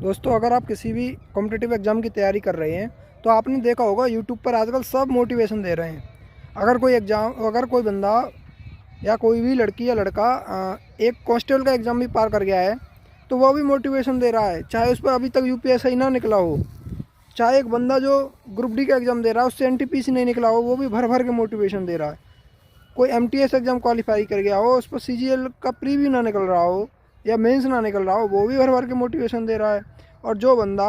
दोस्तों, अगर आप किसी भी कॉम्पिटिटिव एग्ज़ाम की तैयारी कर रहे हैं तो आपने देखा होगा यूट्यूब पर आजकल सब मोटिवेशन दे रहे हैं। अगर कोई बंदा या कोई भी लड़की या लड़का एक कांस्टेबल का एग्ज़ाम भी पार कर गया है तो वो भी मोटिवेशन दे रहा है, चाहे उस पर अभी तक यूपीएससी ना निकला हो। चाहे एक बंदा जो ग्रुप डी का एग्ज़ाम दे रहा है उससे एनटीपीसी नहीं निकला हो, वो भी भर भर के मोटिवेशन दे रहा है। कोई एमटीएस एग्ज़ाम क्वालिफाई कर गया हो, उस पर सीजीएल का प्रीव्यू ना निकल रहा हो या मेंस ना निकल रहा हो, वो भी भर भर के मोटिवेशन दे रहा है। और जो बंदा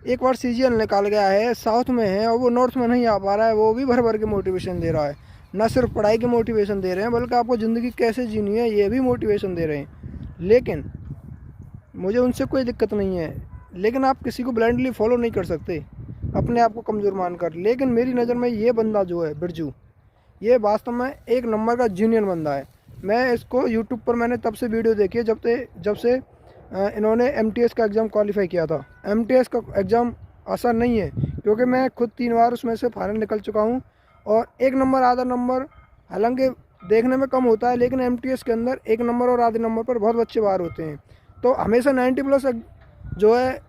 एक बार सीजीएल निकाल गया है, साउथ में है और वो नॉर्थ में नहीं आ पा रहा है, वो भी भर भर के मोटिवेशन दे रहा है। ना सिर्फ पढ़ाई की मोटिवेशन दे रहे हैं बल्कि आपको ज़िंदगी कैसे जीनी है ये भी मोटिवेशन दे रहे हैं। लेकिन मुझे उनसे कोई दिक्कत नहीं है, लेकिन आप किसी को ब्लाइंडली फॉलो नहीं कर सकते अपने आप को कमज़ोर मानकर। लेकिन मेरी नज़र में ये बंदा जो है बिरजू, ये वास्तव में एक नंबर का जीनियन बंदा है। मैं इसको यूट्यूब पर मैंने तब से वीडियो देखी है जब से इन्होंने एमटीएस का एग्ज़ाम क्वालिफाई किया था। एमटीएस का एग्ज़ाम आसान नहीं है क्योंकि मैं खुद 3 बार उसमें से फाइनल निकल चुका हूँ। और 1 नंबर आधा नंबर हालांकि देखने में कम होता है, लेकिन एमटीएस के अंदर 1 नंबर और आधे नंबर पर बहुत अच्छे बार होते हैं। तो हमेशा 90+ जो है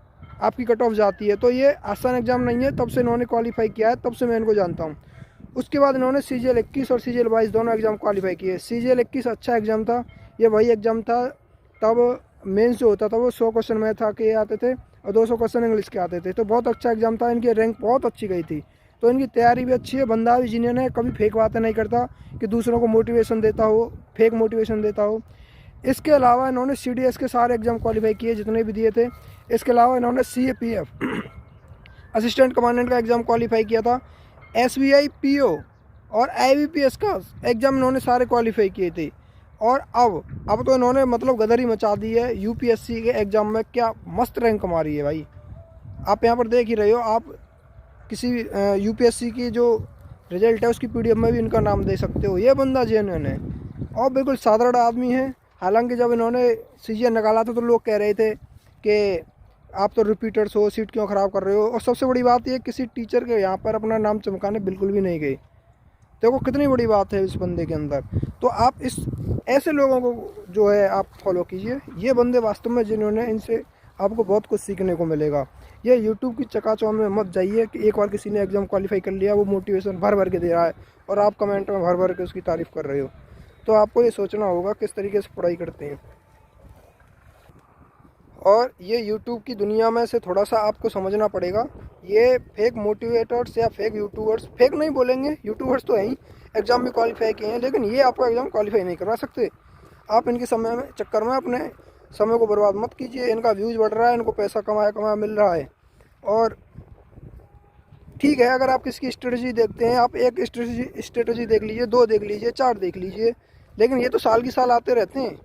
आपकी कट ऑफ जाती है। तो ये आसान एग्ज़ाम नहीं है, तब से इन्होंने क्वालिफाई किया है, तब से मैं इनको जानता हूँ। उसके बाद इन्होंने सीजीएल 21 और सीजीएल 22 दोनों एग्ज़ाम क्वालिफाई किए। सीजीएल 21 अच्छा एग्ज़ाम था, ये वही एग्ज़ाम था तब मेंस जो होता था वो 100 क्वेश्चन मैथ के आते थे और 200 क्वेश्चन इंग्लिश के आते थे। तो बहुत अच्छा एग्ज़ाम था, इनकी रैंक बहुत अच्छी गई थी। तो इनकी तैयारी भी अच्छी है, बंदा भी जीनियन है, कभी फेक बातें नहीं करता कि दूसरों को मोटिवेशन देता हो, फेक मोटिवेशन देता हो। इसके अलावा इन्होंने सीडीएस के सारे एग्ज़ाम क्वालिफाई किए जितने भी दिए थे। इसके अलावा इन्होंने सीएपीएफ असिस्टेंट कमांडेंट का एग्ज़ाम क्वालिफाई किया था। एसबीआई पीओ और आईबीपीएस का एग्ज़ाम इन्होंने सारे क्वालिफाई किए थे। और अब तो इन्होंने मतलब गदर ही मचा दी है। यूपीएससी के एग्ज़ाम में क्या मस्त रैंक कमा रही है भाई, आप यहाँ पर देख ही रहे हो। आप किसी यूपीएससी की जो रिजल्ट है उसकी पीडीएफ में भी इनका नाम दे सकते हो। ये बंदा जेन्युइन है और बिल्कुल साधारण आदमी है। हालांकि जब इन्होंने सीजीएल निकाला था तो लोग कह रहे थे कि आप तो रिपीटर्स हो, सीट क्यों ख़राब कर रहे हो। और सबसे बड़ी बात ये, किसी टीचर के यहाँ पर अपना नाम चमकाने बिल्कुल भी नहीं गए। देखो कितनी बड़ी बात है इस बंदे के अंदर। तो आप ऐसे लोगों को जो है आप फॉलो कीजिए, ये बंदे वास्तव में जिन्होंने, इनसे आपको बहुत कुछ सीखने को मिलेगा। ये यूट्यूब की चकाचौंध में मत जाइए कि एक बार किसी ने एग्ज़ाम क्वालिफाई कर लिया, वो मोटिवेशन भर भर के दे रहा है और आप कमेंट में भर भर के उसकी तारीफ़ कर रहे हो। तो आपको ये सोचना होगा किस तरीके से पढ़ाई करते हैं। और ये यूट्यूब की दुनिया में से थोड़ा सा आपको समझना पड़ेगा। ये फेक मोटिवेटर्स या फेक यूट्यूबर्स, फेक नहीं बोलेंगे, यूट्यूबर्स तो हैं ही, एग्ज़ाम भी क्वालिफाई किए हैं, लेकिन ये आपका एग्ज़ाम क्वालिफाई नहीं करवा सकते। आप इनके समय में चक्कर में अपने समय को बर्बाद मत कीजिए। इनका व्यूज़ बढ़ रहा है, इनको पैसा कमाया मिल रहा है। और ठीक है, अगर आप किसकी स्ट्रेटजी देखते हैं, आप एक स्ट्रेटजी देख लीजिए, 2 देख लीजिए, 4 देख लीजिए, लेकिन ये तो साल की साल आते रहते हैं।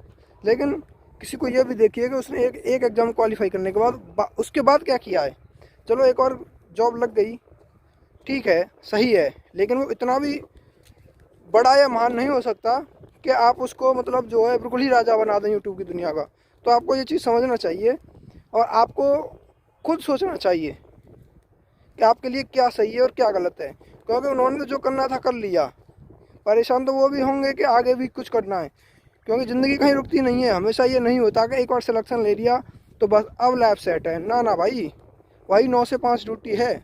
लेकिन किसी को ये भी देखिए कि उसने एक एग्ज़ाम क्वालिफाई करने के बाद उसके बाद क्या किया है। चलो एक और जॉब लग गई, ठीक है, सही है, लेकिन वो इतना भी बड़ा या महान नहीं हो सकता कि आप उसको मतलब जो है बिल्कुल ही राजा बना दें यूट्यूब की दुनिया का। तो आपको ये चीज़ समझना चाहिए और आपको खुद सोचना चाहिए कि आपके लिए क्या सही है और क्या गलत है। क्योंकि उन्होंने तो जो करना था कर लिया, परेशान तो वो भी होंगे कि आगे भी कुछ करना है। क्योंकि ज़िंदगी कहीं रुकती नहीं है, हमेशा ये नहीं होता कि एक बार सिलेक्शन ले लिया तो बस अब लाइफ सेट है। ना ना भाई, वही 9 से 5 ड्यूटी है।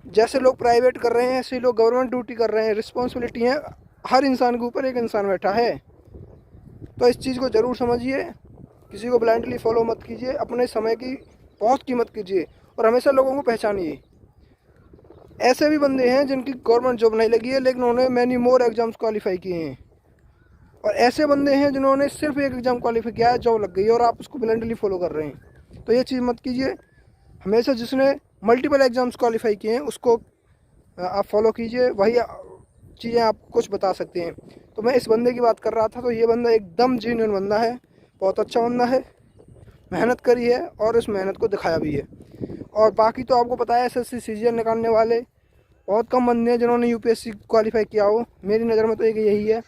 जैसे लोग प्राइवेट कर रहे हैं ऐसे ही लोग गवर्नमेंट ड्यूटी कर रहे हैं। रिस्पॉन्सिबिलिटी है हर इंसान के ऊपर, एक इंसान बैठा है। तो इस चीज़ को ज़रूर समझिए, किसी को ब्लाइंडली फॉलो मत कीजिए, अपने समय की बहुत कीमत कीजिए और हमेशा लोगों को पहचानिए। ऐसे भी बंदे हैं जिनकी गवर्नमेंट जॉब नहीं लगी है लेकिन उन्होंने मैनी मोर एग्ज़ाम्स क्वालिफाई किए हैं। और ऐसे बंदे हैं जिन्होंने सिर्फ एक एग्ज़ाम क्वालिफाई किया है, जॉब लग गई और आप उसको ब्लाइंडली फॉलो कर रहे हैं। तो ये चीज़ मत कीजिए। हमेशा जिसने मल्टीपल एग्ज़ाम्स क्वालिफाई किए हैं उसको आप फॉलो कीजिए, वही चीज़ें आपको कुछ बता सकते हैं। तो मैं इस बंदे की बात कर रहा था। तो ये बंदा एकदम जेन्युइन बंदा है, बहुत अच्छा बंदा है, मेहनत करी है और इस मेहनत को दिखाया भी है। और बाकी तो आपको पता है एसएससी सीजीएल निकालने वाले बहुत कम बंदे हैं जिन्होंने यूपीएससी क्वालिफाई किया हो। मेरी नज़र में तो एक यही है,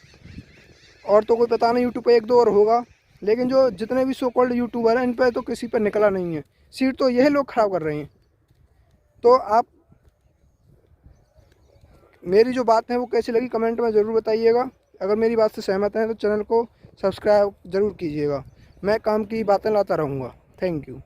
और तो कोई पता नहीं, यूट्यूब पे 1-2 और होगा। लेकिन जो जितने भी सो कॉल्ड यूट्यूबर हैं इन पर तो किसी पर निकला नहीं है। सीट तो यही लोग ख़राब कर रहे हैं। तो आप मेरी जो बात है वो कैसी लगी कमेंट में ज़रूर बताइएगा। अगर मेरी बात से सहमत हैं तो चैनल को सब्सक्राइब ज़रूर कीजिएगा। मैं काम की बातें लाता रहूँगा। Thank you.